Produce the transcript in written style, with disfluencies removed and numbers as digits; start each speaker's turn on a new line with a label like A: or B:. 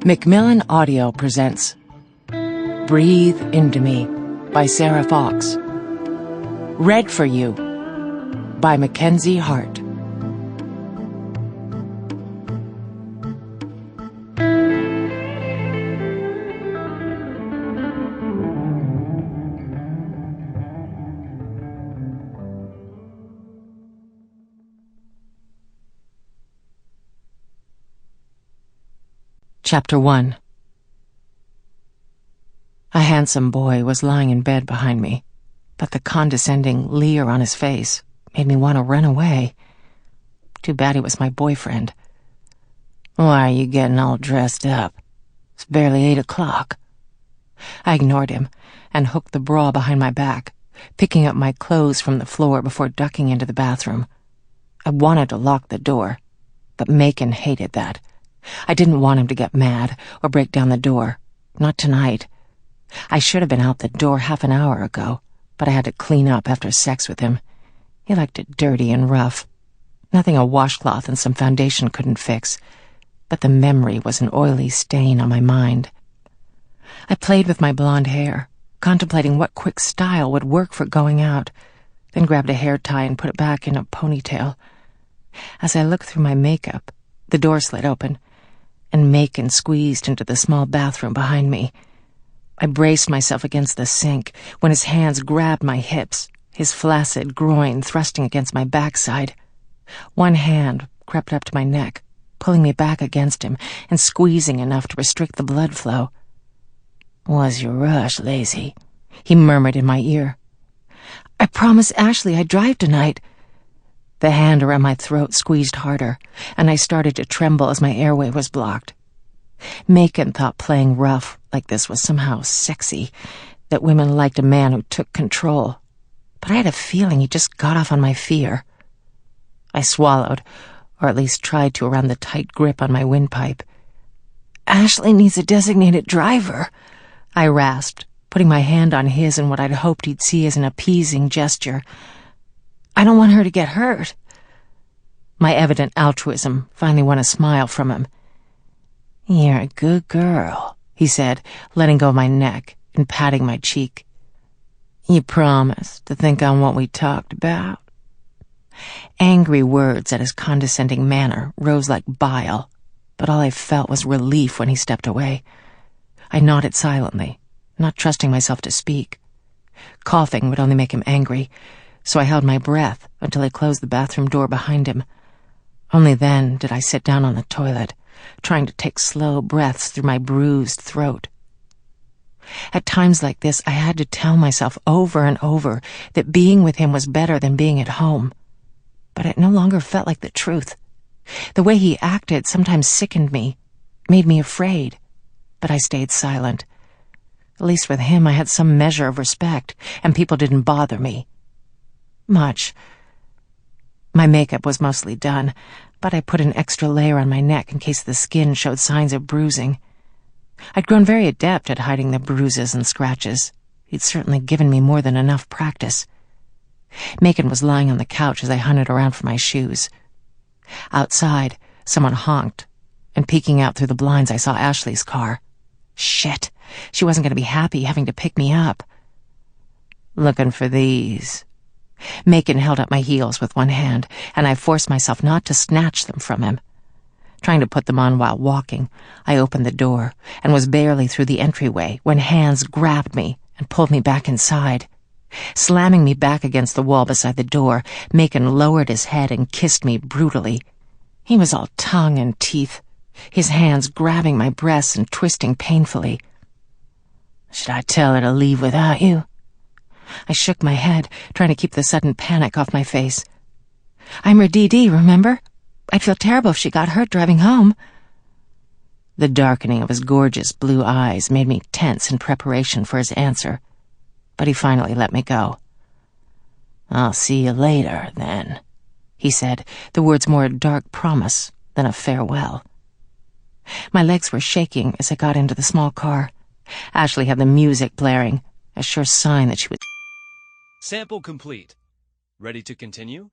A: Macmillan Audio presents Breathe Into Me by Sara Fawkes. Read for you by Mackenzie Harte. Chapter 1. A handsome boy was lying in bed behind me, but the condescending leer on his face made me want to run away. Too bad he was my boyfriend. "Why are you getting all dressed up? It's barely 8 o'clock. I ignored him and hooked the bra behind my back, picking up my clothes from the floor before ducking into the bathroom. I wanted to lock the door, but Macon hated that. I didn't want him to get mad or break down the door. Not tonight. I should have been out the door half an hour ago, but I had to clean up after sex with him. He liked it dirty and rough. Nothing a washcloth and some foundation couldn't fix, but the memory was an oily stain on my mind. I played with my blonde hair, contemplating what quick style would work for going out, then grabbed a hair tie and put it back in a ponytail. As I looked through my makeup, the door slid open, and Macon squeezed into the small bathroom behind me. I braced myself against the sink when his hands grabbed my hips, his flaccid groin thrusting against my backside. One hand crept up to my neck, pulling me back against him and squeezing enough to restrict the blood flow. "What's your rush, Lacey?" he murmured in my ear. "I promised Ashley I'd drive tonight." The hand around my throat squeezed harder, and I started to tremble as my airway was blocked. Macon thought playing rough like this was somehow sexy, that women liked a man who took control. But I had a feeling he just got off on my fear. I swallowed, or at least tried to around the tight grip on my windpipe. "Ashley needs a designated driver," I rasped, putting my hand on his in what I'd hoped he'd see as an appeasing gesture. "I don't want her to get hurt." My evident altruism finally won a smile from him. "You're a good girl," he said, letting go of my neck and patting my cheek. "You promise to think on what we talked about?" Angry words at his condescending manner rose like bile, but all I felt was relief when he stepped away. I nodded silently, not trusting myself to speak. Coughing would only make him angry, so I held my breath until he closed the bathroom door behind him. Only then did I sit down on the toilet, trying to take slow breaths through my bruised throat. At times like this, I had to tell myself over and over that being with him was better than being at home. But it no longer felt like the truth. The way he acted sometimes sickened me, made me afraid, but I stayed silent. At least with him I had some measure of respect, and people didn't bother me much. My makeup was mostly done, but I put an extra layer on my neck in case the skin showed signs of bruising. I'd grown very adept at hiding the bruises and scratches. He'd certainly given me more than enough practice. Macon was lying on the couch as I hunted around for my shoes. Outside, someone honked, and peeking out through the blinds I saw Ashley's car. Shit, she wasn't going to be happy having to pick me up. "Looking for these?" Macon held up my heels with one hand, and I forced myself not to snatch them from him. Trying to put them on while walking, I opened the door and was barely through the entryway when hands grabbed me and pulled me back inside. Slamming me back against the wall beside the door, Macon lowered his head and kissed me brutally. He was all tongue and teeth, his hands grabbing my breasts and twisting painfully. "Should I tell her to leave without you?" I shook my head, trying to keep the sudden panic off my face. "I'm her DD, remember? I'd feel terrible if she got hurt driving home." The darkening of his gorgeous blue eyes made me tense in preparation for his answer, but he finally let me go. "I'll see you later, then," he said, the words more a dark promise than a farewell. My legs were shaking as I got into the small car. Ashley had the music blaring, a sure sign that she was...
B: Sample complete. Ready to continue?